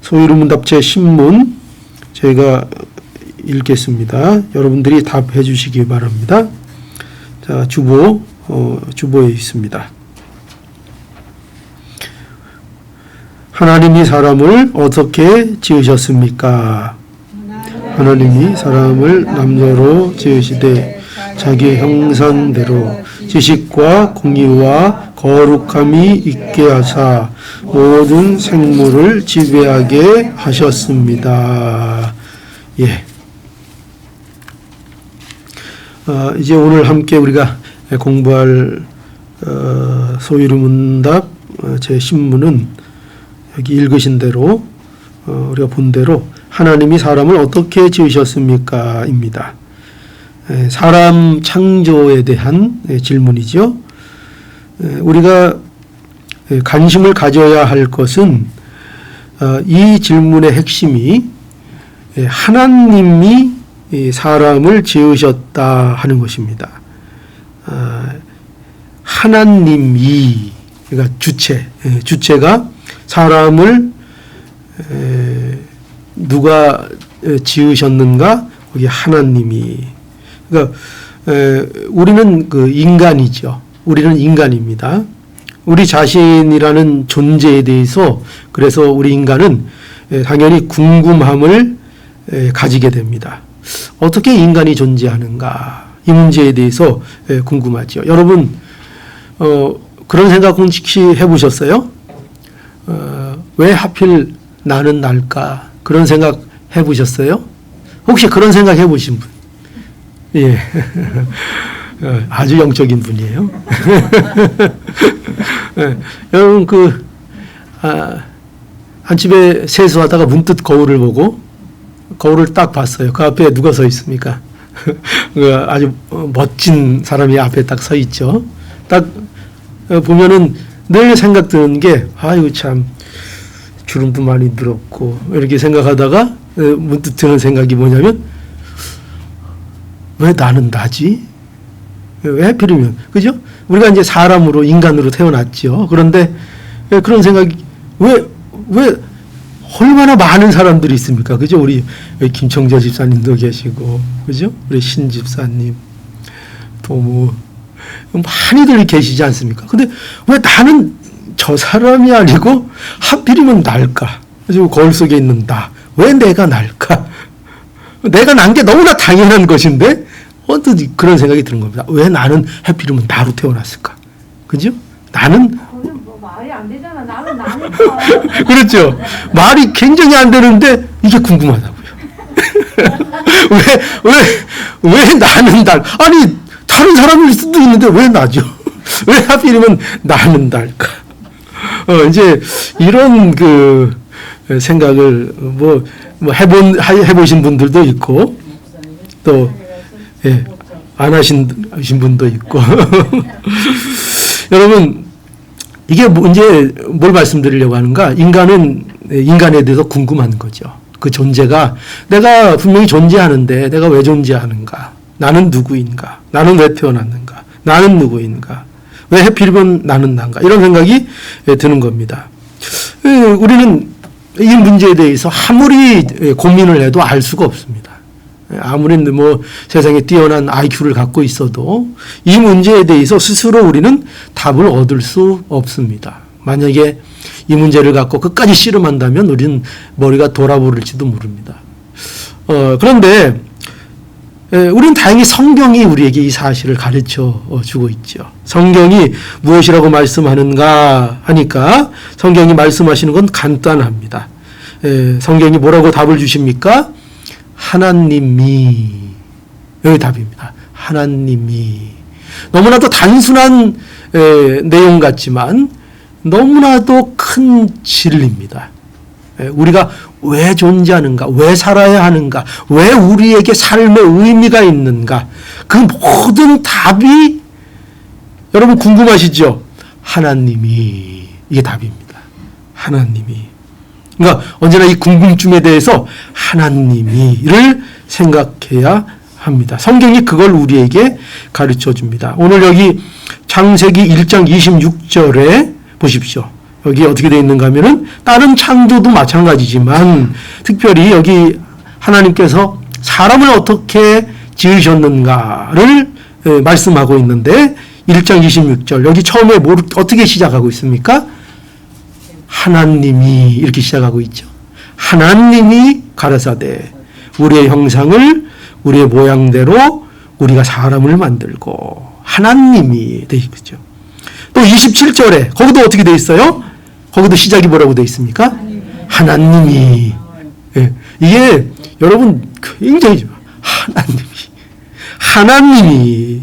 소유문답 제10문 저희가 읽겠습니다. 여러분들이 답해 주시기 바랍니다. 자, 주보에 있습니다. 하나님이 사람을 어떻게 지으셨습니까? 하나님이 사람을 남녀로 지으시되 자기 형상대로 지식과 공의와 거룩함이 있게 하사 모든 생물을 지배하게 하셨습니다. 예. 이제 오늘 함께 우리가 공부할 소유문답 제10문은 여기 읽으신 대로 우리가 본 대로 하나님이 사람을 어떻게 지으셨습니까? 입니다. 사람 창조에 대한 질문이죠. 우리가 관심을 가져야 할 것은 이 질문의 핵심이 하나님이 사람을 지으셨다 하는 것입니다. 하나님이, 그러니까 주체가 사람을 누가 지으셨는가? 거기 하나님이. 그러니까 우리는 그 인간이죠. 우리는 인간입니다. 우리 자신이라는 존재에 대해서 그래서 우리 인간은 당연히 궁금함을 가지게 됩니다. 어떻게 인간이 존재하는가? 이 문제에 대해서 궁금하죠. 여러분 그런 생각 혹시 해보셨어요? 왜 하필 나는 날까? 그런 생각 해보셨어요? 혹시 그런 생각 해보신 분? 예. 아주 영적인 분이에요. 예. 여러분 한 집에 세수하다가 문득 거울을 보고 거울을 딱 봤어요. 그 앞에 누가 서 있습니까? 아주 멋진 사람이 앞에 딱 서 있죠. 딱 보면은 늘 생각 드는 게 아이고 참 주름도 많이 늘었고 이렇게 생각하다가 문득 드는 생각이 뭐냐면 왜 나는 나지? 왜 하필이면 그죠? 우리가 이제 사람으로 인간으로 태어났죠. 그런데 그런 생각이 왜 얼마나 많은 사람들이 있습니까? 그죠? 우리 김청재 집사님도 계시고 그죠? 우리 신 집사님 또 뭐 많이들 계시지 않습니까? 근데 왜 나는 저 사람이 아니고 하필이면 날까? 그리고 거울 속에 있는 나. 왜 내가 날까? 내가 난 게 너무나 당연한 것인데 언뜻 그런 생각이 드는 겁니다. 왜 나는 하필이면 나로 태어났을까? 그죠? 나는 뭐 말이 안 되잖아. 나는 나니까. 그렇죠. 말이 굉장히 안 되는데 이게 궁금하다고요. 왜 나는 날? 아니 다른 사람일 수도 있는데 왜 나죠? 왜 하필이면 나는 날까? 이제 이런 그 생각을 해보신 분들도 있고 또 안 하신 분도 있고 여러분 이게 이제 뭘 말씀드리려고 하는가? 인간에 대해서 궁금한 거죠. 그 존재가 내가 분명히 존재하는데 내가 왜 존재하는가? 나는 누구인가? 나는 왜 태어났는가? 나는 누구인가? 왜 하필이면 나는 난가? 이런 생각이 드는 겁니다. 우리는 이 문제에 대해서 아무리 고민을 해도 알 수가 없습니다. 아무리 뭐 세상에 뛰어난 IQ를 갖고 있어도 이 문제에 대해서 스스로 우리는 답을 얻을 수 없습니다. 만약에 이 문제를 갖고 끝까지 씨름한다면 우리는 머리가 돌아버릴지도 모릅니다. 그런데 우리는 다행히 성경이 우리에게 이 사실을 가르쳐 주고 있죠. 성경이 무엇이라고 말씀하는가 하니까 성경이 말씀하시는 건 간단합니다. 성경이 뭐라고 답을 주십니까? 하나님이. 여기 답입니다. 하나님이. 너무나도 단순한 내용 같지만 너무나도 큰 진리입니다. 우리가 왜 존재하는가, 왜 살아야 하는가, 왜 우리에게 삶의 의미가 있는가, 그 모든 답이 여러분 궁금하시죠? 하나님이. 이게 답입니다. 하나님이. 그러니까 언제나 이 궁금증에 대해서 하나님이를 생각해야 합니다. 성경이 그걸 우리에게 가르쳐 줍니다. 오늘 여기 창세기 1장 26절에 보십시오. 여기 어떻게 되어 있는가 하면은 다른 창조도 마찬가지지만 특별히 여기 하나님께서 사람을 어떻게 지으셨는가를 말씀하고 있는데 1장 26절 여기 처음에 어떻게 시작하고 있습니까? 하나님이 이렇게 시작하고 있죠. 하나님이 가라사대 우리의 형상을 우리의 모양대로 우리가 사람을 만들고 하나님이 되어 있죠. 또 27절에 거기도 어떻게 되어 있어요? 거기도 시작이 뭐라고 되어 있습니까? 하나님이. 예, 이게 여러분 굉장히 하나님이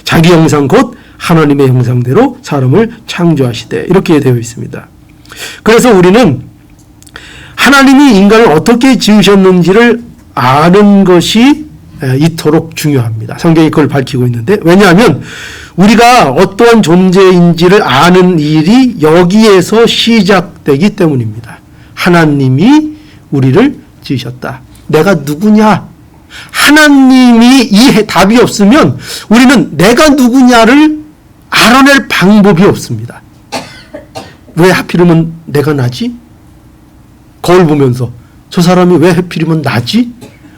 자기 형상 곧 하나님의 형상대로 사람을 창조하시되 이렇게 되어 있습니다. 그래서 우리는 하나님이 인간을 어떻게 지으셨는지를 아는 것이 이토록 중요합니다. 성경이 그걸 밝히고 있는데 왜냐하면 우리가 어떠한 존재인지를 아는 일이 여기에서 시작되기 때문입니다. 하나님이 우리를 지으셨다. 내가 누구냐? 하나님이 이 답이 없으면 우리는 내가 누구냐를 알아낼 방법이 없습니다. 왜 하필이면 내가 나지? 거울 보면서 저 사람이 왜 하필이면 나지?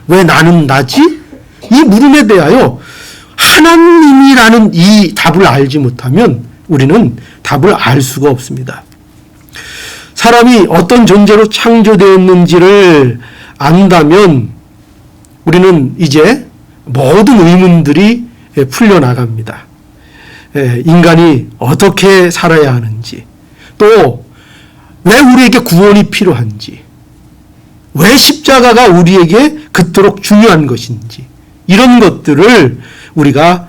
왜 나는 나지? 이 물음에 대하여 하나님이라는 이 답을 알지 못하면 우리는 답을 알 수가 없습니다. 사람이 어떤 존재로 창조되었는지를 안다면 우리는 이제 모든 의문들이 풀려나갑니다. 인간이 어떻게 살아야 하는지, 또 왜 우리에게 구원이 필요한지, 왜 십자가가 우리에게 그토록 중요한 것인지, 이런 것들을 우리가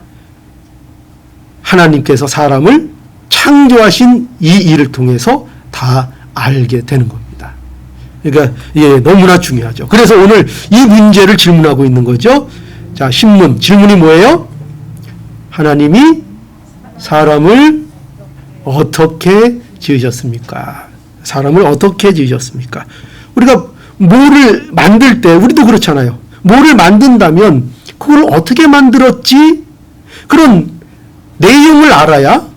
하나님께서 사람을 창조하신 이 일을 통해서 다 알게 되는 겁니다. 그러니까 이게 너무나 중요하죠. 그래서 오늘 이 문제를 질문하고 있는 거죠. 자, 신문 질문이 뭐예요? 하나님이 사람을 어떻게 지으셨습니까? 사람을 어떻게 지으셨습니까? 우리가 뭐를 만들 때 우리도 그렇잖아요. 뭐를 만든다면 그걸 어떻게 만들었지? 그런 내용을 알아야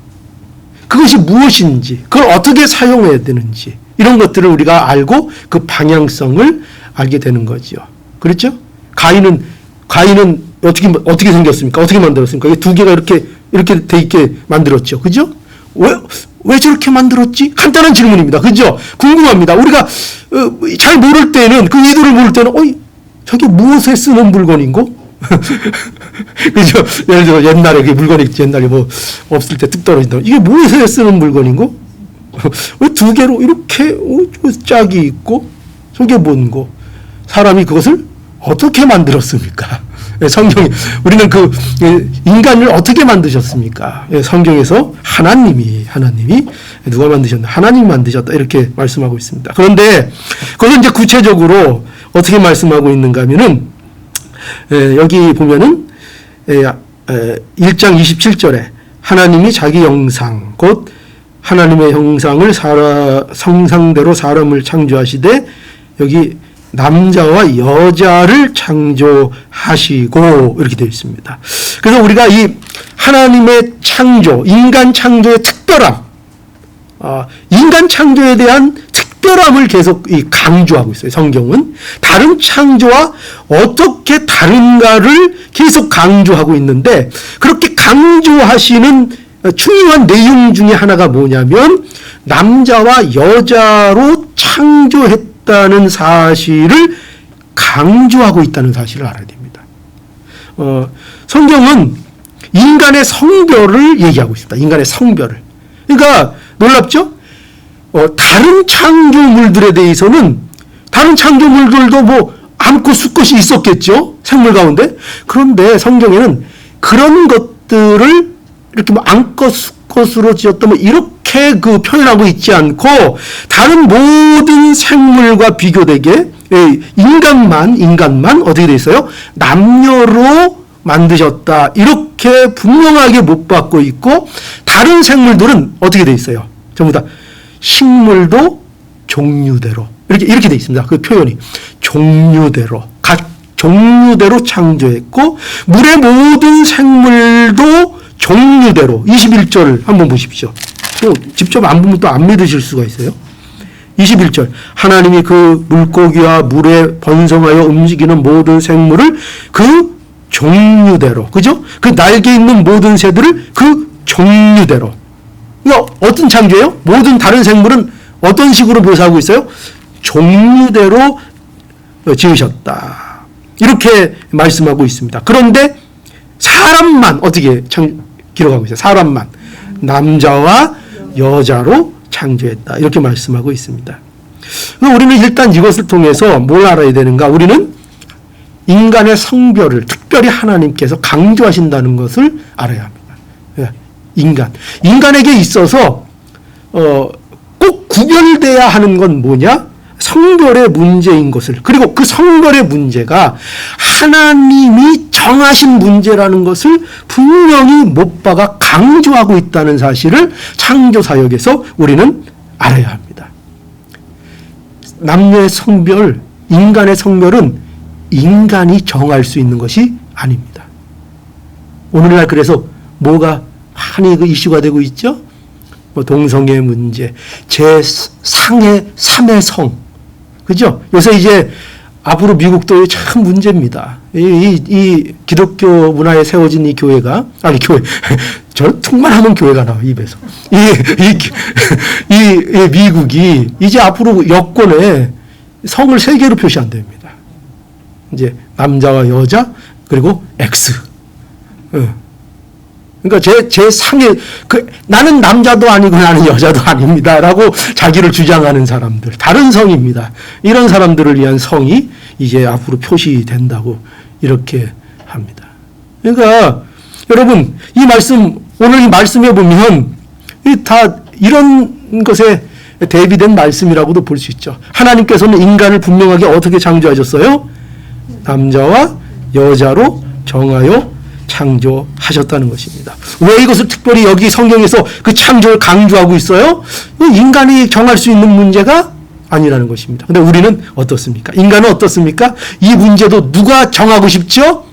그것이 무엇인지, 그걸 어떻게 사용해야 되는지 이런 것들을 우리가 알고 그 방향성을 알게 되는 거죠. 그렇죠? 가인은 어떻게 생겼습니까? 어떻게 만들었습니까? 두 개가 이렇게 돼 있게 만들었죠. 그죠? 왜 저렇게 만들었지? 간단한 질문입니다. 그죠? 궁금합니다. 우리가 잘 모를 때는 그 의도를 모를 때는 저게 무엇에 쓰는 물건인고? 그죠? 예를 들어 옛날에 물건이 뭐 없을 때 뚝 떨어진다. 이게 무엇에 쓰는 물건인고? 왜 두 개로 이렇게 짝이 있고 저게 뭔고? 사람이 그것을 어떻게 만들었습니까? 성경이 우리는 그 인간을 어떻게 만드셨습니까? 성경에서 하나님이 누가 만드셨나? 하나님이 만드셨다 이렇게 말씀하고 있습니다. 그런데 그걸 이제 구체적으로 어떻게 말씀하고 있는가 하면은 여기 보면은 1장 27절에 하나님이 자기 형상 곧 하나님의 형상을 성상대로 사람을 창조하시되 여기 남자와 여자를 창조하시고 이렇게 되어 있습니다. 그래서 우리가 이 하나님의 창조, 인간 창조의 특별함, 인간 창조에 대한 특별함을 계속 강조하고 있어요. 성경은 다른 창조와 어떻게 다른가를 계속 강조하고 있는데 그렇게 강조하시는 중요한 내용 중에 하나가 뭐냐면 남자와 여자로 창조했다는 사실을 강조하고 있다는 사실을 알아야 됩니다. 성경은 인간의 성별을 얘기하고 있습니다. 인간의 성별을. 그러니까 놀랍죠? 다른 창조물들에 대해서는 다른 창조물들도 뭐 암컷 수컷이 있었겠죠? 생물 가운데. 그런데 성경에는 그런 것들을 이렇게 뭐 암컷 수컷으로 지었다 뭐 이렇게 표현하고 있지 않고 다른 모든 생물과 비교되게 인간만 어떻게 돼 있어요? 남녀로 만드셨다. 이렇게 분명하게 못 받고 있고 다른 생물들은 어떻게 돼 있어요? 전부 다 식물도 종류대로 이렇게 돼 있습니다. 그 표현이 종류대로 각 종류대로 창조했고 물의 모든 생물도 종류대로 21절 한번 보십시오. 또 직접 안 보면 또 안 믿으실 수가 있어요. 21절 하나님이 그 물고기와 물에 번성하여 움직이는 모든 생물을 그 종류대로, 그죠? 그 날개 있는 모든 새들을 그 종류대로. 이거 어떤 창조예요? 모든 다른 생물은 어떤 식으로 묘사하고 있어요? 종류대로 지으셨다. 이렇게 말씀하고 있습니다. 그런데 사람만 어떻게 기록하고 있어요? 사람만 남자와 여자로 창조했다. 이렇게 말씀하고 있습니다. 우리는 일단 이것을 통해서 뭘 알아야 되는가? 우리는 인간의 성별을 특별히 하나님께서 강조하신다는 것을 알아야 합니다. 인간에게 있어서 꼭 구별돼야 하는 건 뭐냐? 성별의 문제인 것을, 그리고 그 성별의 문제가 하나님이 정하신 문제라는 것을 분명히 못 박아 강조하고 있다는 사실을 창조사역에서 우리는 알아야 합니다. 남녀의 성별, 인간의 성별은 인간이 정할 수 있는 것이 아닙니다. 오늘날 그래서 뭐가 많이 그 이슈가 되고 있죠? 뭐 동성애 문제, 제3의 성, 그죠? 요새 이제 앞으로 미국도 참 문제입니다. 이 기독교 문화에 세워진 이 교회가, 아니 교회, 저 툭만 하면 교회가 나와 입에서. 이 미국이 이제 앞으로 여권에 성을 3개로 표시한답니다. 이제 남자와 여자 그리고 X. 그러니까 제 상에 나는 남자도 아니고 나는 여자도 아닙니다라고 자기를 주장하는 사람들, 다른 성입니다. 이런 사람들을 위한 성이 이제 앞으로 표시된다고 이렇게 합니다. 그러니까 여러분 이 말씀, 오늘 이 말씀에 보면 다 이런 것에 대비된 말씀이라고도 볼 수 있죠. 하나님께서는 인간을 분명하게 어떻게 창조하셨어요? 남자와 여자로 정하여 창조하셨다는 것입니다. 왜 이것을 특별히 여기 성경에서 그 창조를 강조하고 있어요? 인간이 정할 수 있는 문제가 아니라는 것입니다. 근데 우리는 어떻습니까? 인간은 어떻습니까? 이 문제도 누가 정하고 싶죠?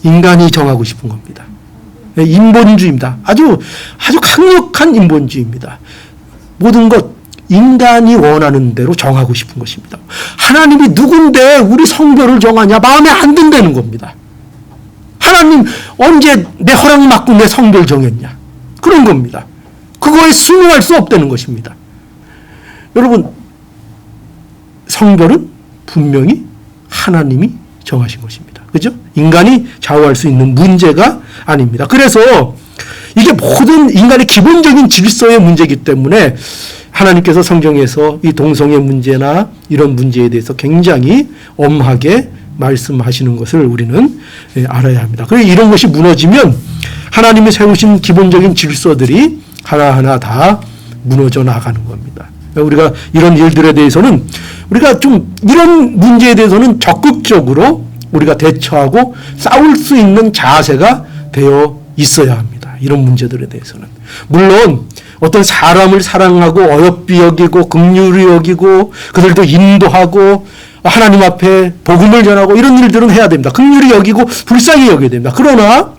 인간이 정하고 싶은 겁니다. 인본주의입니다. 아주 강력한 인본주의입니다. 모든 것 인간이 원하는 대로 정하고 싶은 것입니다. 하나님이 누군데 우리 성별을 정하냐? 마음에 안 든다는 겁니다. 하나님 언제 내 허락 받고 내 성별 정했냐? 그런 겁니다. 그거에 순응할 수 없다는 것입니다. 여러분, 성별은 분명히 하나님이 정하신 것입니다. 그죠? 인간이 좌우할 수 있는 문제가 아닙니다. 그래서 이게 모든 인간의 기본적인 질서의 문제이기 때문에 하나님께서 성경에서 이 동성애 문제나 이런 문제에 대해서 굉장히 엄하게 말씀하시는 것을 우리는 알아야 합니다. 그래서 이런 것이 무너지면 하나님이 세우신 기본적인 질서들이 하나하나 다 무너져 나가는 겁니다. 우리가 이런 일들에 대해서는 우리가 좀 이런 문제에 대해서는 적극적으로 우리가 대처하고 싸울 수 있는 자세가 되어 있어야 합니다. 이런 문제들에 대해서는. 물론 어떤 사람을 사랑하고 어여삐 여기고 긍휼히 여기고 그들도 인도하고 하나님 앞에 복음을 전하고 이런 일들은 해야 됩니다. 긍휼히 여기고 불쌍히 여겨야 됩니다. 그러나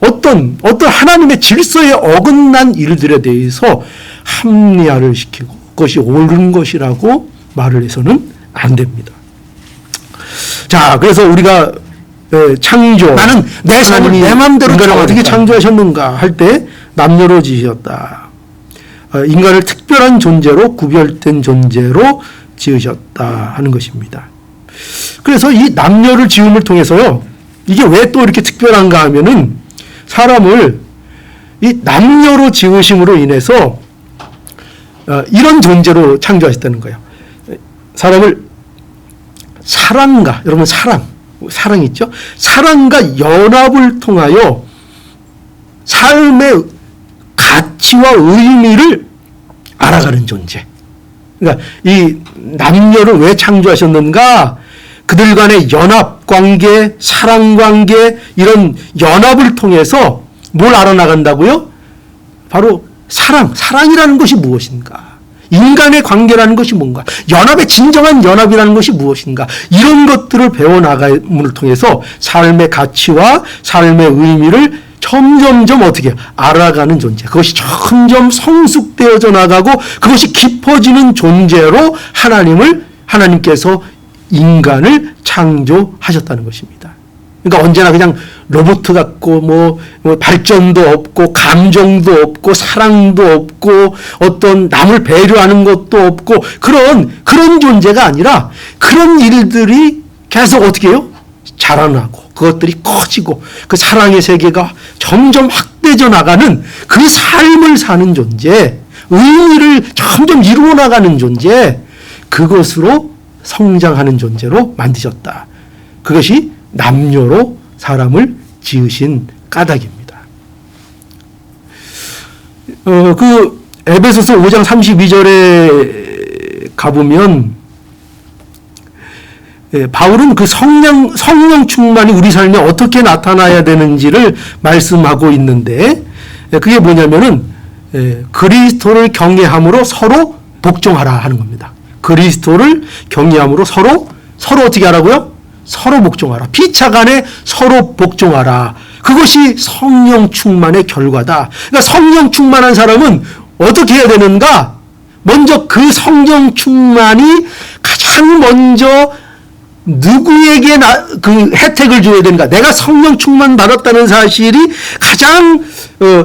어떤 하나님의 질서에 어긋난 일들에 대해서 합리화를 시키고 그것이 옳은 것이라고 말을 해서는 안 됩니다. 자, 그래서 우리가 창조, 나는 내 하나님이 내 마음대로 인간을 어떻게 창조하셨는가 할 때 남녀로 지으셨다. 인간을 특별한 존재로 구별된 존재로 지으셨다 하는 것입니다. 그래서 이 남녀를 지음을 통해서요, 이게 왜 또 이렇게 특별한가 하면은 사람을 이 남녀로 지으심으로 인해서 이런 존재로 창조하셨다는 거예요. 사람을 사랑과, 여러분 사랑 있죠? 사랑과 연합을 통하여 삶의 가치와 의미를 알아가는 존재. 그러니까 이 남녀를 왜 창조하셨는가? 그들 간의 연합 관계, 사랑 관계, 이런 연합을 통해서 뭘 알아나간다고요? 바로 사랑이라는 것이 무엇인가? 인간의 관계라는 것이 뭔가? 연합의 진정한 연합이라는 것이 무엇인가? 이런 것들을 배워나감을 통해서 삶의 가치와 삶의 의미를 점점점 어떻게 알아가는 존재. 그것이 점점 성숙되어져 나가고 그것이 깊어지는 존재로 하나님께서 인간을 창조하셨다는 것입니다. 그러니까 언제나 그냥 로봇 같고 뭐 발전도 없고 감정도 없고 사랑도 없고 어떤 남을 배려하는 것도 없고 그런 존재가 아니라 그런 일들이 계속 어떻게 해요? 자라나고 그것들이 커지고 그 사랑의 세계가 점점 확대져 나가는 그 삶을 사는 존재, 의미를 점점 이루어 나가는 존재, 그것으로 성장하는 존재로 만드셨다. 그것이 남녀로 사람을 지으신 까닭입니다. 그 에베소서 5장 32절에 가보면 바울은 그 성령 충만이 우리 삶에 어떻게 나타나야 되는지를 말씀하고 있는데 그게 뭐냐면은 그리스도를 경외함으로 서로 복종하라 하는 겁니다. 그리스도를 경외함으로 서로 어떻게 하라고요? 서로 복종하라. 피차간에 서로 복종하라. 그것이 성령 충만의 결과다. 그러니까 성령 충만한 사람은 어떻게 해야 되는가? 먼저 그 성령 충만이 가장 먼저 누구에게 그 혜택을 줘야 되는가? 내가 성령 충만 받았다는 사실이 가장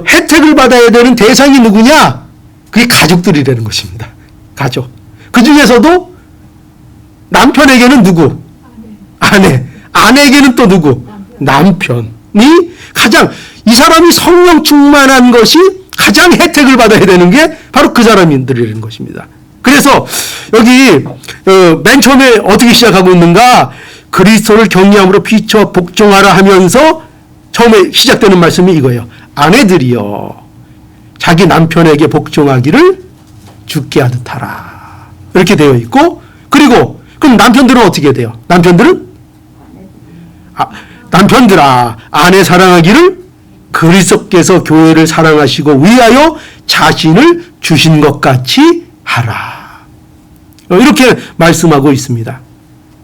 혜택을 받아야 되는 대상이 누구냐? 그게 가족들이라는 것입니다. 가족. 그 중에서도 남편에게는 누구? 아내에게는 또 누구? 남편이 가장 이 사람이 성령 충만한 것이 가장 혜택을 받아야 되는 게 바로 그 사람들이라는 것입니다. 그래서 여기 맨 처음에 어떻게 시작하고 있는가? 그리스도를 경외함으로 피쳐 복종하라 하면서 처음에 시작되는 말씀이 이거예요. 아내들이여 자기 남편에게 복종하기를 주께 하듯 하라. 이렇게 되어 있고 그리고 그럼 남편들은 어떻게 돼요? 남편들아 아내 사랑하기를 그리스도께서 교회를 사랑하시고 위하여 자신을 주신 것 같이 하라. 이렇게 말씀하고 있습니다.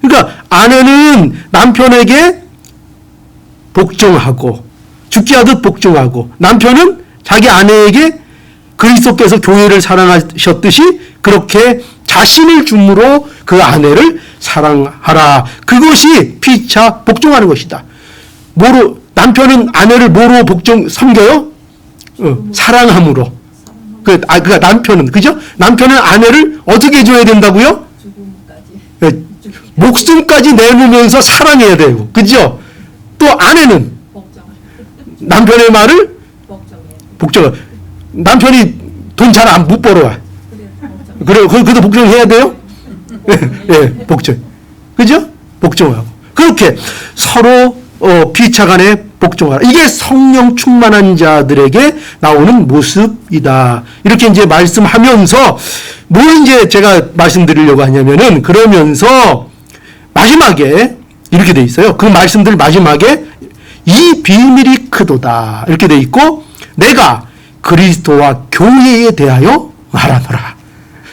그러니까 아내는 남편에게 복종하고 죽게 하듯 복종하고 남편은 자기 아내에게 그리스도께서 교회를 사랑하셨듯이 그렇게 자신을 줌으로 그 아내를 사랑하라. 그것이 피차 복종하는 것이다. 남편은 아내를 뭐로 섬겨요? 사랑함으로. 그러니까 남편은, 그죠? 남편은 아내를 어떻게 해줘야 된다고요? 목숨까지 내놓으면서 사랑해야 되고, 그죠? 또 아내는 남편의 말을 복종. 남편이 돈 잘 못 벌어와. 그래요. 그래도 복종해야 돼요? 예, 복종. 그죠? 복종하고. 그렇게 서로 피차간에 복종하라. 이게 성령 충만한 자들에게 나오는 모습이다. 이렇게 이제 말씀하면서 뭘 이제 제가 말씀드리려고 하냐면은 그러면서 마지막에 이렇게 돼 있어요. 그 말씀들 마지막에 이 비밀이 크도다. 이렇게 돼 있고 내가 그리스도와 교회에 대하여 말하노라.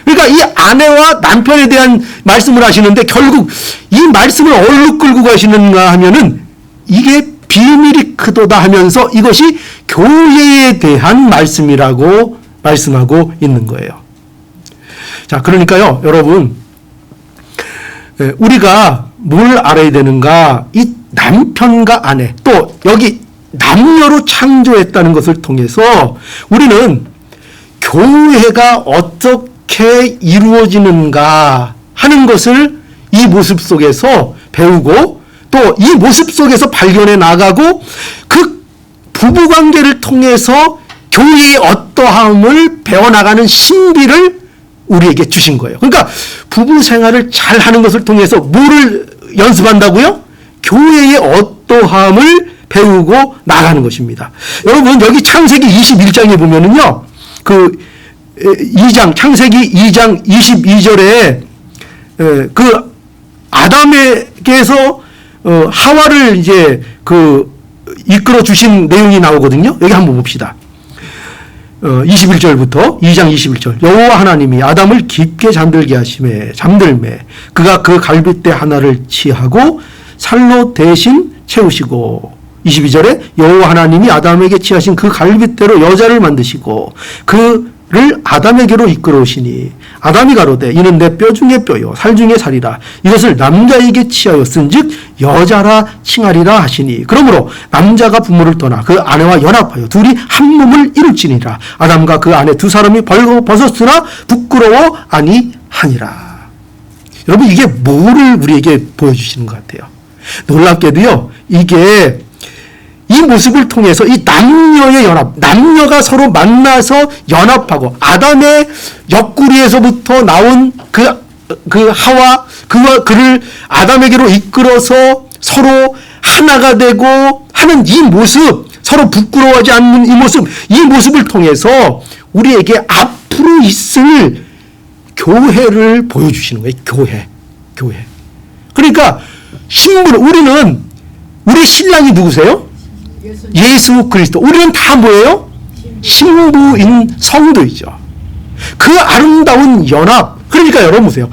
그러니까 이 아내와 남편에 대한 말씀을 하시는데 결국 이 말씀을 어디로 끌고 가시는가 하면은 이게 비밀이 크도다 하면서 이것이 교회에 대한 말씀이라고 말씀하고 있는 거예요. 자, 그러니까요, 여러분, 우리가 뭘 알아야 되는가? 이 남편과 아내, 또 여기 남녀로 창조했다는 것을 통해서 우리는 교회가 어떻게 이루어지는가 하는 것을 이 모습 속에서 배우고 또 이 모습 속에서 발견해 나가고 그 부부관계를 통해서 교회의 어떠함을 배워나가는 신비를 우리에게 주신 거예요. 그러니까 부부 생활을 잘 하는 것을 통해서 뭐를 연습한다고요? 교회의 어떠함을 배우고 나가는 것입니다. 여러분 여기 창세기 21장에 보면은요. 창세기 2장 22절에 그 아담에게서 하와를 이제 이끌어 주신 내용이 나오거든요. 여기 한번 봅시다. 21절부터 2장 21절. 여호와 하나님이 아담을 깊게 잠들게 잠들매 그가 그 갈빗대 하나를 취하고 살로 대신 채우시고 22절에 여호와 하나님이 아담에게 취하신 그 갈빗대로 여자를 만드시고 그를 아담에게로 이끌어오시니 아담이 가로되 이는 내 뼈 중에 뼈요 살 중에 살이라 이것을 남자에게 취하였은즉 여자라 칭하리라 하시니 그러므로 남자가 부모를 떠나 그 아내와 연합하여 둘이 한 몸을 이룰지니라 아담과 그 아내 두 사람이 벌거벗었으나 부끄러워 아니하니라. 여러분 이게 뭐를 우리에게 보여주시는 것 같아요. 놀랍게도요 이게 이 모습을 통해서 이 남녀의 연합, 남녀가 서로 만나서 연합하고 아담의 옆구리에서부터 나온 그 하와 그를 아담에게로 이끌어서 서로 하나가 되고 하는 이 모습, 서로 부끄러워하지 않는 이 모습을 통해서 우리에게 앞으로 있을 교회를 보여주시는 거예요. 교회. 그러니까 우리 신랑이 누구세요? 예수 그리스도. 우리는 다 뭐예요? 신부인 성도이죠. 그 아름다운 연합. 그러니까 여러분 보세요.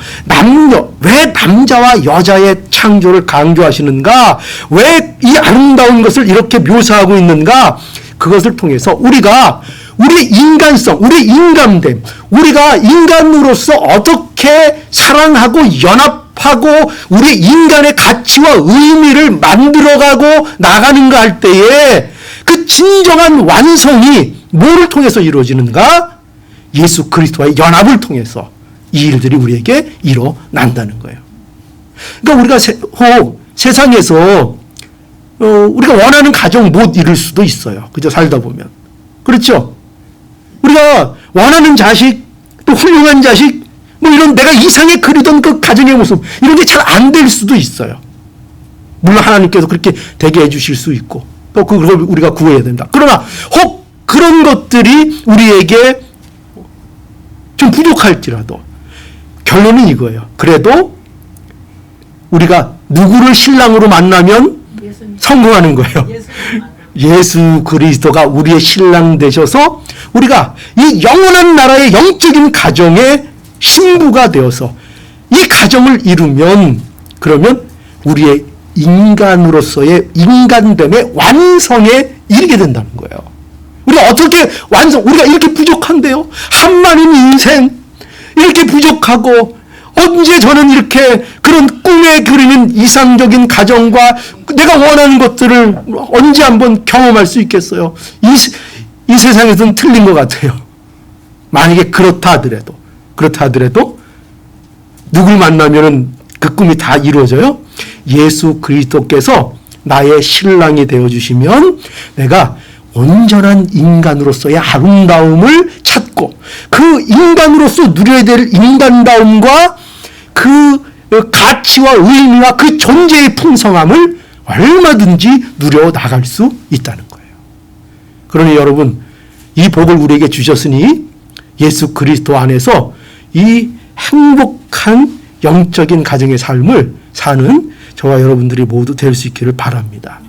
왜 남자와 여자의 창조를 강조하시는가? 왜 이 아름다운 것을 이렇게 묘사하고 있는가? 그것을 통해서 우리의 인간성, 우리의 인간됨, 우리가 인간으로서 어떻게 사랑하고 연합하고 우리 인간의 가치와 의미를 만들어가고 나가는가 할 때에 그 진정한 완성이 뭐를 통해서 이루어지는가? 예수 그리스도와의 연합을 통해서 이 일들이 우리에게 일어난다는 거예요. 그러니까 우리가 세상에서 우리가 원하는 가정 못 이룰 수도 있어요. 그죠? 살다 보면. 그렇죠? 우리가 원하는 자식, 또 훌륭한 자식, 이런 내가 이상에 그리던 그 가정의 모습, 이런 게 잘 안 될 수도 있어요. 물론 하나님께서 그렇게 되게 해주실 수 있고, 또 그걸 우리가 구해야 된다. 그러나, 혹 그런 것들이 우리에게 좀 부족할지라도, 결론은 이거예요. 그래도 우리가 누구를 신랑으로 만나면 성공하는 거예요. 예수 그리스도가 우리의 신랑 되셔서 우리가 이 영원한 나라의 영적인 가정의 신부가 되어서 이 가정을 이루면 그러면 우리의 인간으로서의 인간됨의 완성에 이르게 된다는 거예요. 우리가 어떻게 우리가 이렇게 부족한데요. 한마린 인생 이렇게 부족하고 언제 저는 이렇게 그런 꿈에 그리는 이상적인 가정과 내가 원하는 것들을 언제 한번 경험할 수 있겠어요? 이 세상에서는 틀린 것 같아요. 만약에 그렇다 하더라도 누굴 만나면은 그 꿈이 다 이루어져요? 예수 그리스도께서 나의 신랑이 되어주시면 내가 온전한 인간으로서의 아름다움을 찾고 그 인간으로서 누려야 될 인간다움과 그 가치와 의미와 그 존재의 풍성함을 얼마든지 누려 나갈 수 있다는 거예요. 그러니 여러분 이 복을 우리에게 주셨으니 예수 그리스도 안에서 이 행복한 영적인 가정의 삶을 사는 저와 여러분들이 모두 될 수 있기를 바랍니다.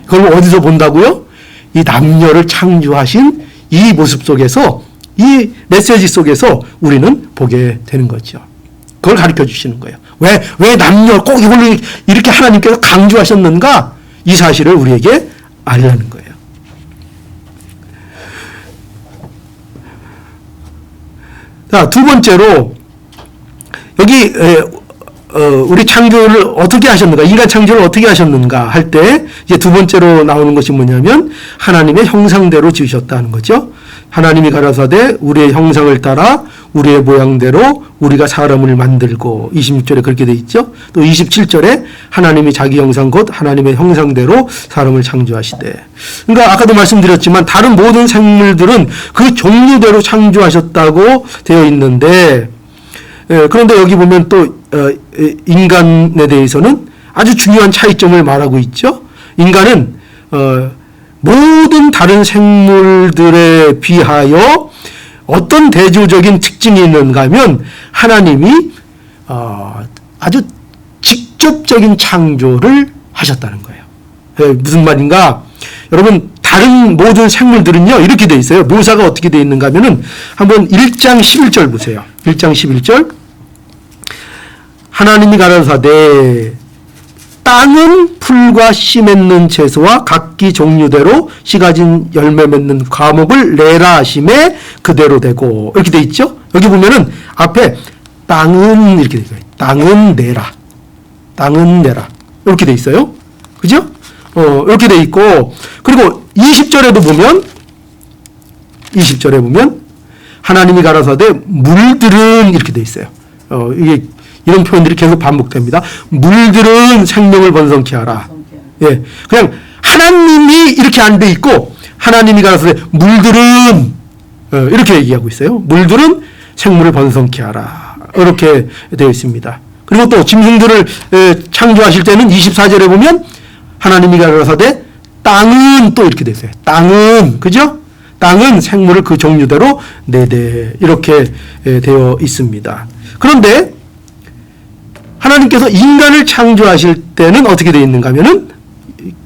그걸 어디서 본다고요? 이 남녀를 창조하신 이 모습 속에서 이 메시지 속에서 우리는 보게 되는 거죠. 그걸 가르쳐 주시는 거예요. 왜 남녀 꼭 이걸 이렇게 하나님께서 강조하셨는가? 이 사실을 우리에게 알려는 거예요. 자, 두 번째로 여기 우리 창조를 어떻게 하셨는가? 인간 창조를 어떻게 하셨는가 할 때 이제 두 번째로 나오는 것이 뭐냐면 하나님의 형상대로 지으셨다는 거죠. 하나님이 가라사대 우리의 형상을 따라 우리의 모양대로 우리가 사람을 만들고 26절에 그렇게 돼 있죠. 또 27절에 하나님이 자기 형상 곧 하나님의 형상대로 사람을 창조하시되. 그러니까 아까도 말씀드렸지만 다른 모든 생물들은 그 종류대로 창조하셨다고 되어 있는데 그런데 여기 보면 또 인간에 대해서는 아주 중요한 차이점을 말하고 있죠. 인간은 모든 다른 생물들에 비하여 어떤 대조적인 특징이 있는가 하면 하나님이 아주 직접적인 창조를 하셨다는 거예요. 무슨 말인가? 여러분 다른 모든 생물들은요 이렇게 돼 있어요. 묘사가 어떻게 돼 있는가 하면은 한번 1장 11절 보세요. 1장 11절 하나님이 가라사대 땅은 풀과 씨 맺는 채소와 각기 종류대로 씨 가진 열매 맺는 과목을 내라 하심에 그대로 되고 이렇게 돼 있죠. 여기 보면은 앞에 땅은 이렇게 돼 있어요. 땅은 내라. 땅은 내라. 이렇게 돼 있어요. 그죠? 이렇게 돼 있고 그리고 20절에도 보면 하나님이 가라사대 물들은 이렇게 돼 있어요. 이게 이런 표현들이 계속 반복됩니다. 물들은 생명을 번성케 하라. 예, 그냥 하나님이 이렇게 안 돼 있고 하나님이 가라사대 물들은 이렇게 얘기하고 있어요. 물들은 생물을 번성케 하라. 이렇게 되어 있습니다. 그리고 또 짐승들을 창조하실 때는 24절에 보면 하나님이 가라사대 땅은 또 이렇게 되어 있어요. 땅은 그죠? 땅은 생물을 그 종류대로 내되 이렇게 되어 있습니다. 그런데 하나님께서 인간을 창조하실 때는 어떻게 되어 있는가 하면은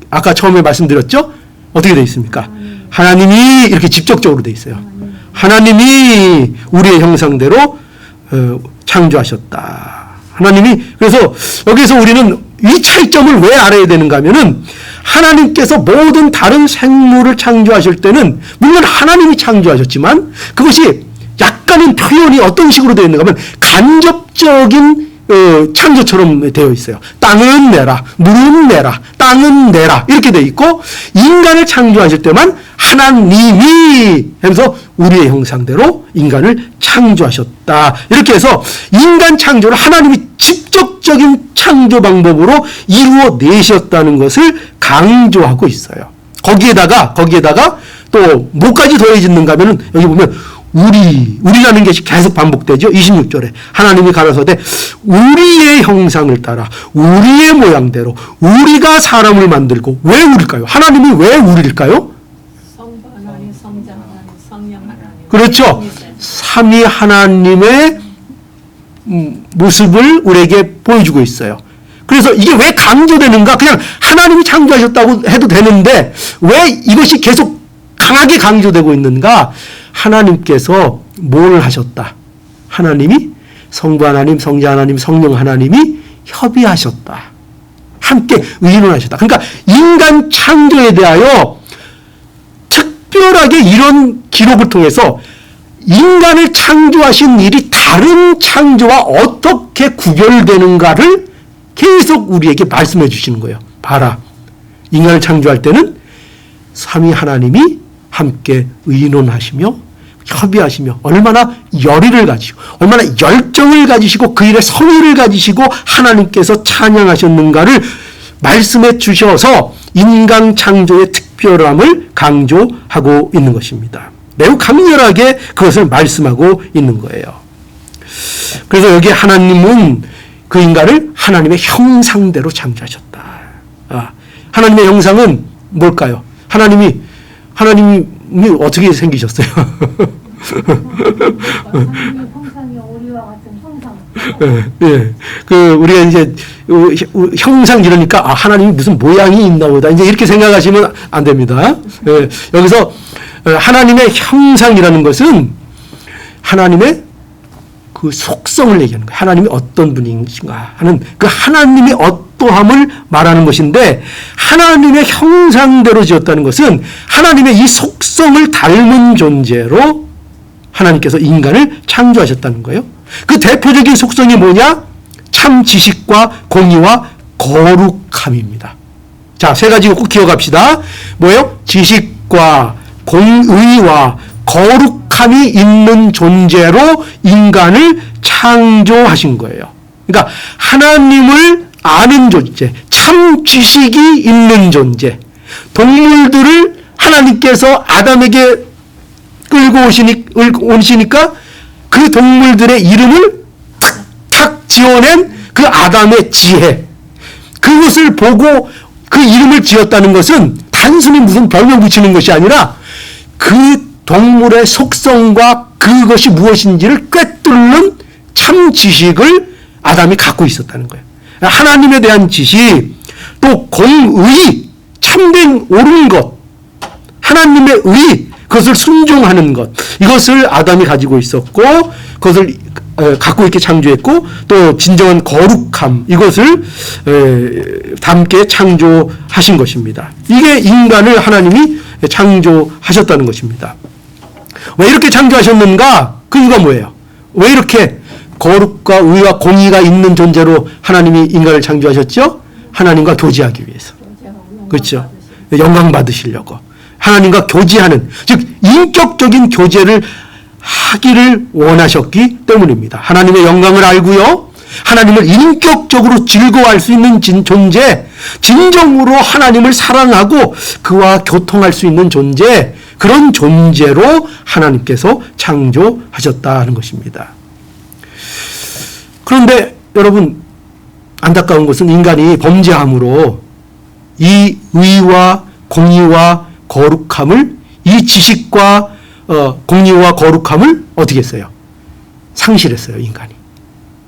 아까 처음에 말씀드렸죠? 어떻게 되어 있습니까? 하나님이 이렇게 직접적으로 되어 있어요. 하나님이 우리의 형상대로 창조하셨다. 하나님이 그래서 여기서 우리는 이 차이점을 왜 알아야 되는가 하면은 하나님께서 모든 다른 생물을 창조하실 때는 물론 하나님이 창조하셨지만 그것이 약간의 표현이 어떤 식으로 되어 있는가 하면 간접적인 창조처럼 되어 있어요. 땅은 내라, 물은 내라, 땅은 내라 이렇게 되어 있고 인간을 창조하실 때만 하나님이 하면서 우리의 형상대로 인간을 창조하셨다. 이렇게 해서 인간 창조를 하나님이 직접적인 창조 방법으로 이루어내셨다는 것을 강조하고 있어요. 거기에다가 또 뭐까지 더해지는가 하면은 여기 보면 우리라는 것이 계속 반복되죠. 26절에 하나님이 가라사대 우리의 형상을 따라 우리의 모양대로 우리가 사람을 만들고 왜 우릴까요? 하나님이 왜 우리일까요? 성부 하나님, 성자 하나님, 성령 하나님. 그렇죠. 삼위 하나님의 모습을 우리에게 보여주고 있어요. 그래서 이게 왜 강조되는가? 그냥 하나님이 창조하셨다고 해도 되는데 왜 이것이 계속 강하게 강조되고 있는가? 하나님께서 뭘 하셨다? 하나님이 성부 하나님, 성자 하나님, 성령 하나님이 협의하셨다. 함께 의논하셨다. 그러니까 인간 창조에 대하여 특별하게 이런 기록을 통해서 인간을 창조하신 일이 다른 창조와 어떻게 구별되는가를 계속 우리에게 말씀해 주시는 거예요. 봐라. 인간을 창조할 때는 삼위 하나님이 함께 의논하시며 협의하시며 얼마나 열의를 가지시고 얼마나 열정을 가지시고 그 일에 성의를 가지시고 하나님께서 찬양하셨는가를 말씀해 주셔서 인간 창조의 특별함을 강조하고 있는 것입니다. 매우 강렬하게 그것을 말씀하고 있는 거예요. 그래서 여기 하나님은 그 인간을 하나님의 형상대로 창조하셨다. 하나님의 형상은 뭘까요? 하나님이 어떻게 생기셨어요? 하나님의 형상이 우리와 같은 형상. 예, 우리가 이제 형상 이러니까 하나님이 무슨 모양이 있나 보다 이제 이렇게 생각하시면 안 됩니다. 예, 여기서 하나님의 형상이라는 것은 하나님의 그 속성을 얘기하는 거예요. 하나님이 어떤 분이신가 하는 그 하나님의 어떠함을 말하는 것인데 하나님의 형상대로 지었다는 것은 하나님의 이 속성을 닮은 존재로 하나님께서 인간을 창조하셨다는 거예요. 그 대표적인 속성이 뭐냐? 참 지식과 공의와 거룩함입니다. 자, 세 가지 꼭 기억합시다. 뭐예요? 지식과 공의와 거룩함이 있는 존재로 인간을 창조하신 거예요. 그러니까 하나님을 아는 존재, 참 지식이 있는 존재, 동물들을 하나님께서 아담에게 끌고 오시니까 그 동물들의 이름을 탁탁 지어낸 그 아담의 지혜, 그것을 보고 그 이름을 지었다는 것은 단순히 무슨 별명 붙이는 것이 아니라 그 동물의 속성과 그것이 무엇인지를 꿰뚫는 참 지식을 아담이 갖고 있었다는 거예요. 하나님에 대한 지식, 또 공의, 참된 옳은 것, 하나님의 의, 그것을 순종하는 것, 이것을 아담이 가지고 있었고 그것을 갖고 있게 창조했고 또 진정한 거룩함 이것을 담게 창조하신 것입니다. 이게 인간을 하나님이 창조하셨다는 것입니다. 왜 이렇게 창조하셨는가? 그 이유가 뭐예요? 왜 이렇게 거룩과 의와 공의가 있는 존재로 하나님이 인간을 창조하셨죠? 하나님과 교제하기 위해서. 그렇죠. 영광 받으시려고. 하나님과 교제하는, 즉 인격적인 교제를 하기를 원하셨기 때문입니다. 하나님의 영광을 알고요. 하나님을 인격적으로 즐거워할 수 있는 존재, 진정으로 하나님을 사랑하고 그와 교통할 수 있는 존재, 그런 존재로 하나님께서 창조하셨다는 것입니다. 그런데 여러분, 안타까운 것은 인간이 범죄함으로 이 의와 공의와 거룩함을, 이 지식과 공의와 거룩함을 어떻게 했어요? 상실했어요, 인간이.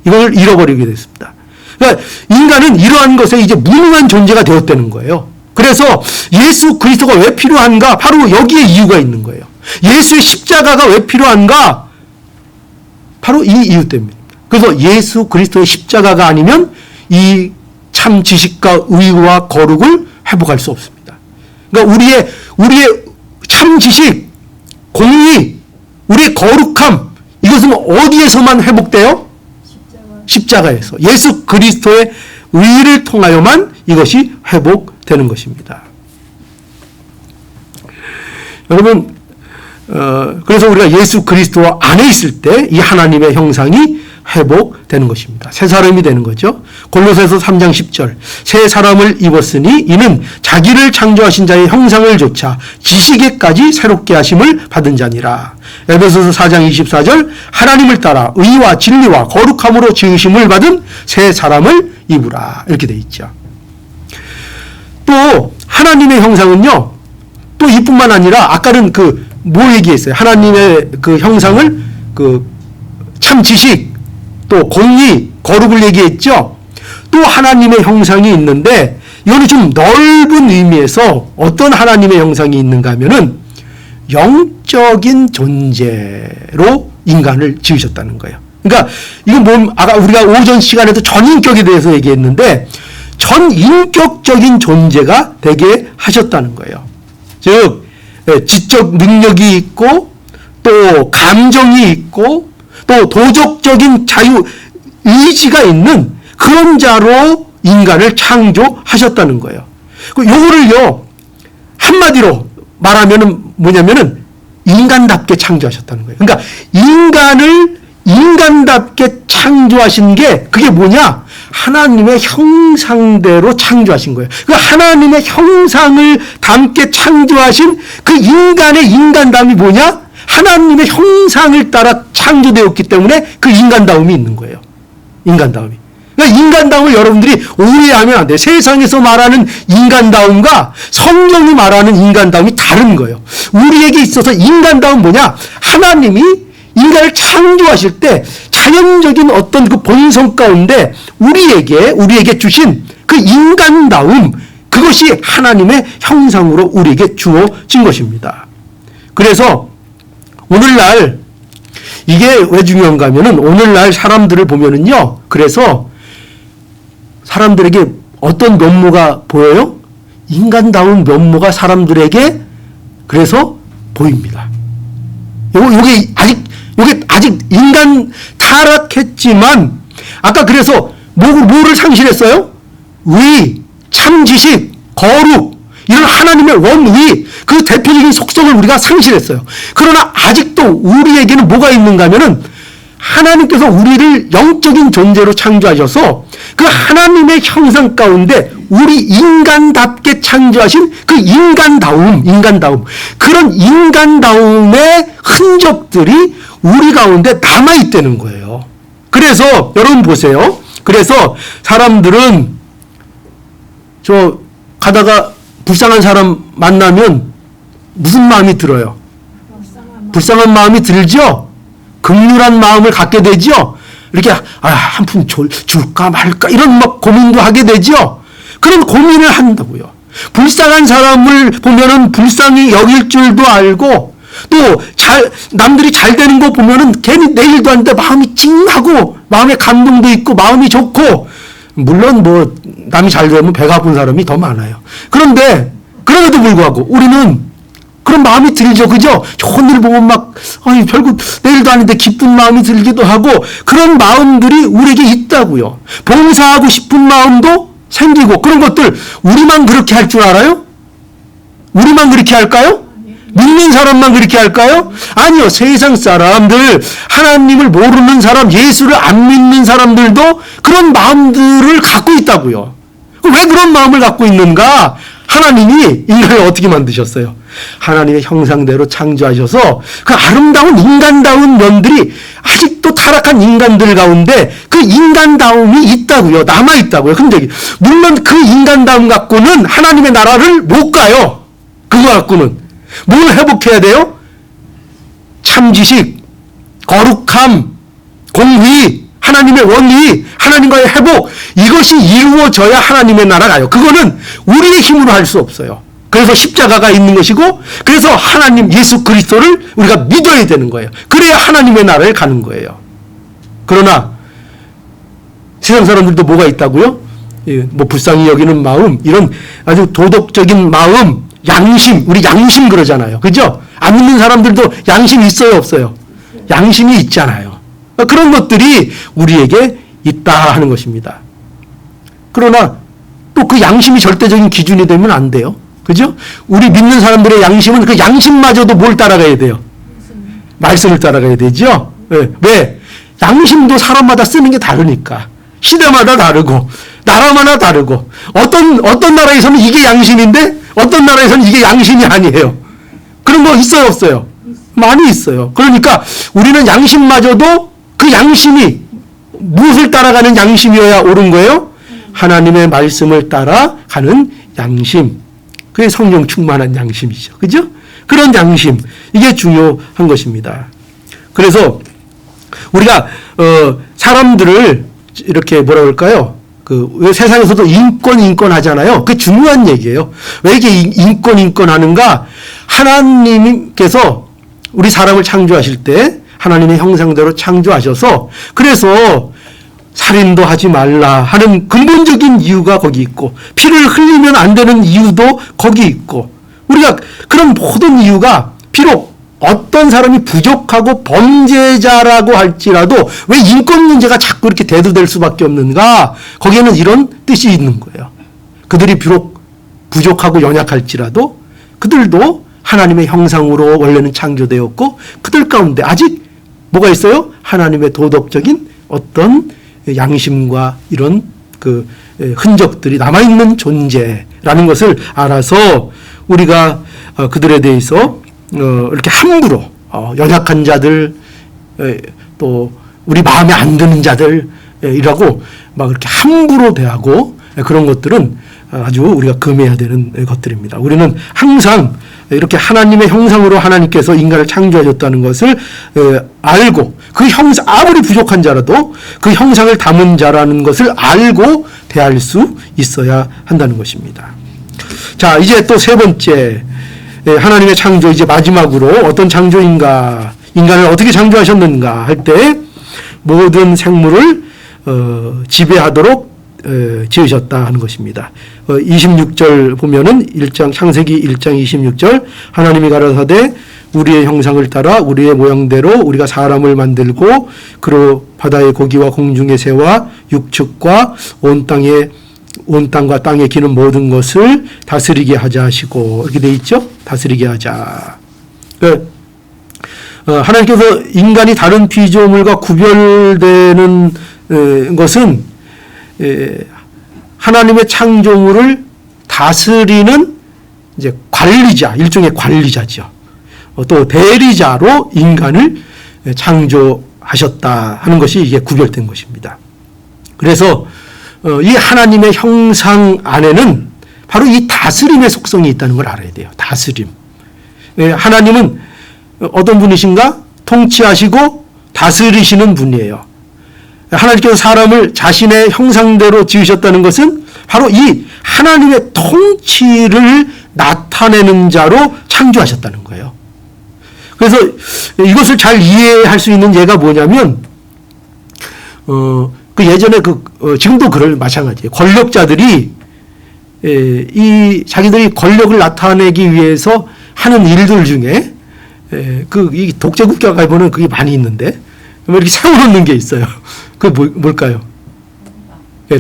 이걸 잃어버리게 됐습니다. 그러니까 인간은 이러한 것에 이제 무능한 존재가 되었다는 거예요. 그래서 예수 그리스도가 왜 필요한가? 바로 여기에 이유가 있는 거예요. 예수의 십자가가 왜 필요한가? 바로 이 이유 때문입니다. 그래서 예수 그리스도의 십자가가 아니면 이 참 지식과 의와 거룩을 회복할 수 없습니다. 그러니까 우리의 참 지식, 공의, 우리의 거룩함, 이것은 어디에서만 회복돼요? 십자가에서. 예수 그리스도의 의를 통하여만 이것이 회복되는 것입니다. 여러분, 그래서 우리가 예수 그리스도 안에 있을 때 이 하나님의 형상이 회복되는 것입니다. 새 사람이 되는 거죠. 골로새서 3장 10절 새 사람을 입었으니 이는 자기를 창조하신 자의 형상을 조차 지식에까지 새롭게 하심을 받은 자니라. 에베소서 4장 24절 하나님을 따라 의와 진리와 거룩함으로 지으심을 받은 새 사람을 입으라. 이렇게 돼 있죠. 또 하나님의 형상은요, 또 이뿐만 아니라 아까는 뭐 얘기했어요? 하나님의 그 형상을 참 지식, 또 공의, 거룩을 얘기했죠. 또 하나님의 형상이 있는데 이거는 좀 넓은 의미에서 어떤 하나님의 형상이 있는가 하면은 영적인 존재로 인간을 지으셨다는 거예요. 그러니까 이건 아까 우리가 오전 시간에도 전인격에 대해서 얘기했는데 전인격적인 존재가 되게 하셨다는 거예요. 즉 지적 능력이 있고 또 감정이 있고 또 도덕적인 자유 의지가 있는 그런 자로 인간을 창조하셨다는 거예요. 요거를요 한마디로 말하면은 뭐냐면은 인간답게 창조하셨다는 거예요. 그러니까 인간을 인간답게 창조하신 게 그게 뭐냐? 하나님의 형상대로 창조하신 거예요. 그 하나님의 형상을 담게 창조하신 그 인간의 인간다움이 뭐냐? 하나님의 형상을 따라 창조되었기 때문에 그 인간다움이 있는 거예요. 인간다움이. 그러니까 인간다움을 여러분들이 오해하면 안 돼요. 세상에서 말하는 인간다움과 성경이 말하는 인간다움이 다른 거예요. 우리에게 있어서 인간다움은 뭐냐? 하나님이 인간을 창조하실 때 자연적인 어떤 그 본성 가운데 우리에게 주신 그 인간다움, 그것이 하나님의 형상으로 우리에게 주어진 것입니다. 그래서 오늘날 이게 왜 중요한가 하면은 오늘날 사람들을 보면은요, 그래서 사람들에게 어떤 면모가 보여요? 인간다운 면모가 사람들에게 그래서 보입니다. 요게 아직 인간 타락했지만 아까 그래서 뭐를 상실했어요? 의, 참지식, 거룩, 이런 하나님의 원의, 그 대표적인 속성을 우리가 상실했어요. 그러나 아직도 우리에게는 뭐가 있는가 하면은 하나님께서 우리를 영적인 존재로 창조하셔서 그 하나님의 형상 가운데 우리 인간답게 창조하신 그 인간다움, 그런 인간다움의 흔적들이 우리 가운데 남아있다는 거예요. 그래서 여러분 보세요. 그래서 사람들은 저 가다가 불쌍한 사람 만나면 무슨 마음이 들어요? 불쌍한 마음이 들죠? 긍휼한 마음을 갖게 되죠? 이렇게 한 푼 줄까 말까 이런 막 고민도 하게 되죠? 그런 고민을 한다고요. 불쌍한 사람을 보면은 불쌍히 여길 줄도 알고 또 남들이 잘 되는 거 보면은 괜히 내 일도 아닌데 마음이 찡하고 마음에 감동도 있고 마음이 좋고, 물론 뭐 남이 잘 되면 배가 아픈 사람이 더 많아요. 그런데 그럼에도 불구하고 우리는 그런 마음이 들죠. 그죠? 좋은 일 보면 막 별거 내 일도 아닌데 기쁜 마음이 들기도 하고, 그런 마음들이 우리에게 있다고요. 봉사하고 싶은 마음도 생기고, 그런 것들 우리만 그렇게 할 줄 알아요? 우리만 그렇게 할까요? 믿는 사람만 그렇게 할까요? 아니요. 세상 사람들, 하나님을 모르는 사람, 예수를 안 믿는 사람들도 그런 마음들을 갖고 있다고요. 왜 그런 마음을 갖고 있는가? 하나님이 인간을 어떻게 만드셨어요? 하나님의 형상대로 창조하셔서 그 아름다운 인간다운 면들이 아직도 타락한 인간들 가운데 그 인간다움이 있다고요. 남아있다고요. 근데 물론 그 인간다움 갖고는 하나님의 나라를 못 가요. 그거 갖고는. 뭘 회복해야 돼요? 참지식, 거룩함, 공의, 하나님의 원리, 하나님과의 회복, 이것이 이루어져야 하나님의 나라 가요. 그거는 우리의 힘으로 할 수 없어요. 그래서 십자가가 있는 것이고, 그래서 하나님 예수 그리스도를 우리가 믿어야 되는 거예요. 그래야 하나님의 나라에 가는 거예요. 그러나 세상 사람들도 뭐가 있다고요? 뭐 불쌍히 여기는 마음, 이런 아주 도덕적인 마음, 양심, 우리 양심 그러잖아요. 그죠? 안 믿는 사람들도 양심 있어요, 없어요? 양심이 있잖아요. 그런 것들이 우리에게 있다 하는 것입니다. 그러나 또 그 양심이 절대적인 기준이 되면 안 돼요. 그죠? 우리 믿는 사람들의 양심은 그 양심마저도 뭘 따라가야 돼요? 말씀을 따라가야 되죠? 왜? 양심도 사람마다 쓰는 게 다르니까. 시대마다 다르고, 나라마다 다르고, 어떤 나라에서는 이게 양심인데, 어떤 나라에서는 이게 양심이 아니에요. 그런 거 있어요, 없어요? 많이 있어요. 그러니까 우리는 양심마저도 그 양심이 무엇을 따라가는 양심이어야 옳은 거예요? 하나님의 말씀을 따라가는 양심. 그게 성령 충만한 양심이죠. 그죠? 그런 양심. 이게 중요한 것입니다. 그래서 우리가 사람들을 이렇게 뭐라 그럴까요? 왜 세상에서도 인권 하잖아요. 그게 중요한 얘기예요. 왜 이렇게 인권 하는가? 하나님께서 우리 사람을 창조하실 때 하나님의 형상대로 창조하셔서, 그래서 살인도 하지 말라 하는 근본적인 이유가 거기 있고, 피를 흘리면 안 되는 이유도 거기 있고, 우리가 그런 모든 이유가 비록 어떤 사람이 부족하고 범죄자라고 할지라도 왜 인권 문제가 자꾸 이렇게 대두될 수밖에 없는가? 거기에는 이런 뜻이 있는 거예요. 그들이 비록 부족하고 연약할지라도 그들도 하나님의 형상으로 원래는 창조되었고, 그들 가운데 아직 뭐가 있어요? 하나님의 도덕적인 어떤 양심과 이런 그 흔적들이 남아있는 존재라는 것을 알아서 우리가 그들에 대해서 이렇게 함부로 연약한 자들, 또 우리 마음에 안 드는 자들이라고 막 이렇게 함부로 대하고, 그런 것들은 아주 우리가 금해야 되는 것들입니다. 우리는 항상 이렇게 하나님의 형상으로 하나님께서 인간을 창조하셨다는 것을 알고, 그 형상, 아무리 부족한 자라도 그 형상을 담은 자라는 것을 알고 대할 수 있어야 한다는 것입니다. 자, 이제 또 세 번째, 하나님의 창조, 이제 마지막으로 어떤 창조인가, 인간을 어떻게 창조하셨는가 할 때 모든 생물을 지배하도록 지으셨다 하는 것입니다. 26절 보면은 창세기 1장 26절, 하나님이 가라사대 우리의 형상을 따라 우리의 모양대로 우리가 사람을 만들고 그로 바다의 고기와 공중의 새와 육축과 온 땅과 땅에 기는 모든 것을 다스리게 하자 하시고, 이렇게 돼 있죠? 다스리게 하자. 하나님께서 인간이 다른 피조물과 구별되는 것은 하나님의 창조물을 다스리는 이제 관리자, 일종의 관리자죠. 또 대리자로 인간을 창조하셨다 하는 것이 이게 구별된 것입니다. 그래서 이 하나님의 형상 안에는 바로 이 다스림의 속성이 있다는 걸 알아야 돼요. 다스림. 하나님은 어떤 분이신가? 통치하시고 다스리시는 분이에요. 하나님께서 사람을 자신의 형상대로 지으셨다는 것은 바로 이 하나님의 통치를 나타내는 자로 창조하셨다는 거예요. 그래서 이것을 잘 이해할 수 있는 예가 뭐냐면, 그 예전에 지금도 마찬가지예요. 권력자들이, 이 자기들이 권력을 나타내기 위해서 하는 일들 중에, 이 독재국가가 보면 그게 많이 있는데, 이렇게 세워놓는 게 있어요. 그게 뭘까요?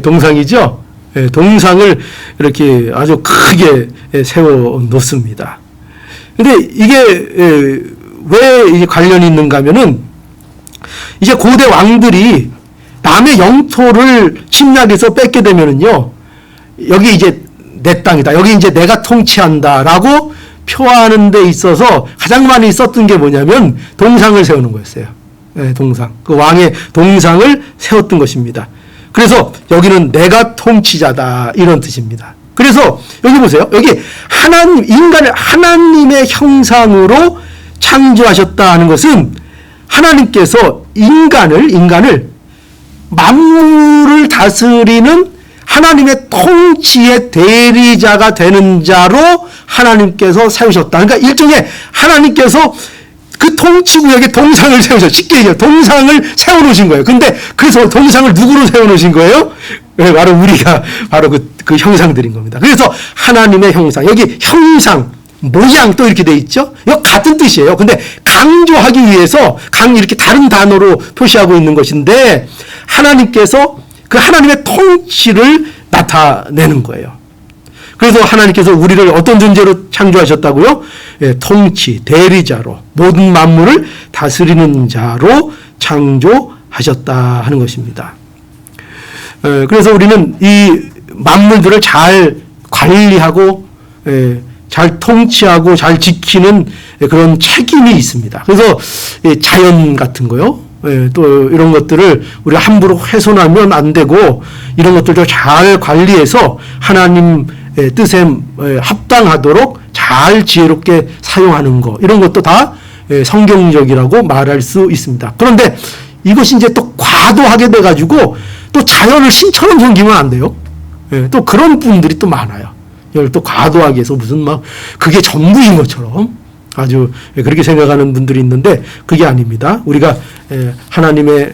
동상이죠? 동상을 이렇게 아주 크게 세워 놓습니다. 근데 이게 왜 관련이 있는가 하면은 이제 고대 왕들이 남의 영토를 침략해서 뺏게 되면은요, 여기 이제 내 땅이다, 여기 이제 내가 통치한다라고 표하는 데 있어서 가장 많이 썼던 게 뭐냐면 동상을 세우는 거였어요. 동상. 그 왕의 동상을 세웠던 것입니다. 그래서 여기는 내가 통치자다, 이런 뜻입니다. 그래서 여기 보세요. 여기 인간을 하나님의 형상으로 창조하셨다 하는 것은 하나님께서 인간을 만물을 다스리는 하나님의 통치의 대리자가 되는 자로 하나님께서 세우셨다. 그러니까 일종의 하나님께서 그 통치구역에 동상을 세우셨어요. 쉽게 얘기해요. 동상을 세워놓으신 거예요. 근데 그래서 동상을 누구로 세워놓으신 거예요? 바로 우리가 바로 그 형상들인 겁니다. 그래서 하나님의 형상, 여기 형상, 모양 또 이렇게 돼 있죠? 이거 같은 뜻이에요. 근데 강조하기 위해서 이렇게 다른 단어로 표시하고 있는 것인데, 하나님께서 그 하나님의 통치를 나타내는 거예요. 그래서 하나님께서 우리를 어떤 존재로 창조하셨다고요? 통치, 대리자로, 모든 만물을 다스리는 자로 창조하셨다 하는 것입니다. 그래서 우리는 이 만물들을 잘 관리하고 잘 통치하고 잘 지키는 그런 책임이 있습니다. 그래서 자연 같은 거요, 또 이런 것들을 우리가 함부로 훼손하면 안 되고, 이런 것들도 잘 관리해서 하나님 뜻에 합당하도록 잘 지혜롭게 사용하는 거, 이런 것도 다 성경적이라고 말할 수 있습니다. 그런데 이것이 이제 또 과도하게 돼가지고 또 자연을 신처럼 섬기면 안 돼요. 또 그런 분들이 또 많아요. 이걸 또 과도하게 해서 무슨 그게 전부인 것처럼 아주 그렇게 생각하는 분들이 있는데, 그게 아닙니다. 우리가 하나님의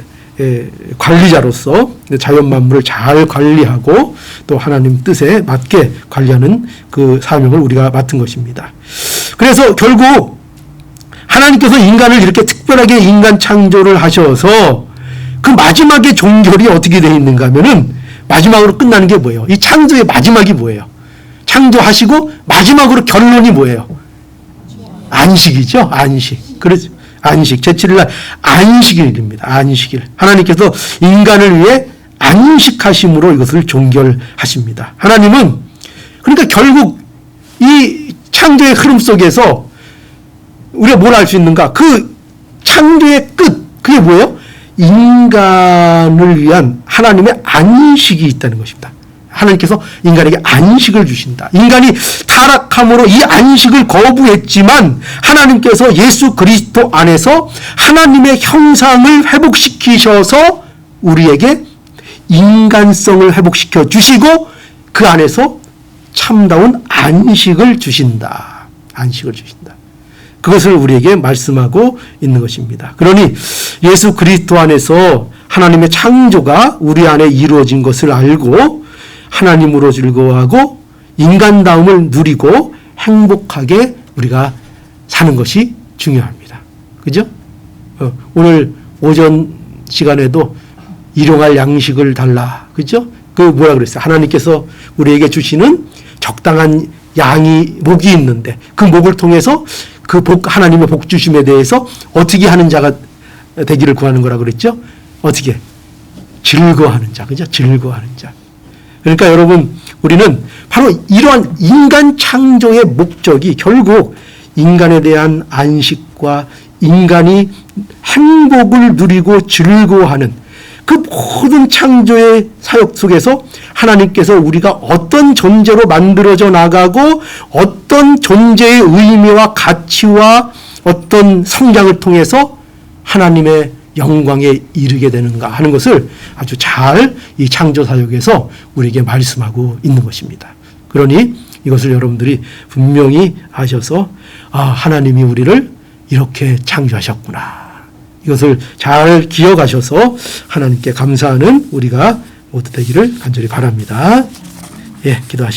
관리자로서 자연 만물을 잘 관리하고 또 하나님 뜻에 맞게 관리하는 그 사명을 우리가 맡은 것입니다. 그래서 결국 하나님께서 인간을 이렇게 특별하게 인간 창조를 하셔서 그 마지막의 종결이 어떻게 되어 있는가 하면은, 마지막으로 끝나는 게 뭐예요? 이 창조의 마지막이 뭐예요? 창조하시고 마지막으로 결론이 뭐예요? 안식이죠. 안식. 그렇죠. 안식. 제7일날 안식일입니다. 안식일. 하나님께서 인간을 위해 안식하심으로 이것을 종결하십니다. 하나님은 그러니까 결국 이 창조의 흐름 속에서 우리가 뭘 알 수 있는가? 그 창조의 끝, 그게 뭐예요? 인간을 위한 하나님의 안식이 있다는 것입니다. 하나님께서 인간에게 안식을 주신다. 인간이 타락함으로 이 안식을 거부했지만 하나님께서 예수 그리스도 안에서 하나님의 형상을 회복시키셔서 우리에게 인간성을 회복시켜 주시고 그 안에서 참다운 안식을 주신다. 안식을 주신다. 그것을 우리에게 말씀하고 있는 것입니다. 그러니 예수 그리스도 안에서 하나님의 창조가 우리 안에 이루어진 것을 알고 하나님으로 즐거워하고 인간다움을 누리고 행복하게 우리가 사는 것이 중요합니다. 그죠? 오늘 오전 시간에도 일용할 양식을 달라. 그죠? 그 뭐라 그랬어요? 하나님께서 우리에게 주시는 적당한 목이 있는데 그 목을 통해서 그 하나님의 복 주심에 대해서 어떻게 하는 자가 되기를 구하는 거라 그랬죠? 어떻게? 즐거워하는 자. 그죠? 즐거워하는 자. 그러니까 여러분, 우리는 바로 이러한 인간 창조의 목적이 결국 인간에 대한 안식과 인간이 행복을 누리고 즐거워하는 그 모든 창조의 사역 속에서 하나님께서 우리가 어떤 존재로 만들어져 나가고 어떤 존재의 의미와 가치와 어떤 성장을 통해서 하나님의 영광에 이르게 되는가 하는 것을 아주 잘 이 창조 사역에서 우리에게 말씀하고 있는 것입니다. 그러니 이것을 여러분들이 분명히 아셔서 하나님이 우리를 이렇게 창조하셨구나. 이것을 잘 기억하셔서 하나님께 감사하는 우리가 모두 되기를 간절히 바랍니다. 예, 기도하시겠습니다.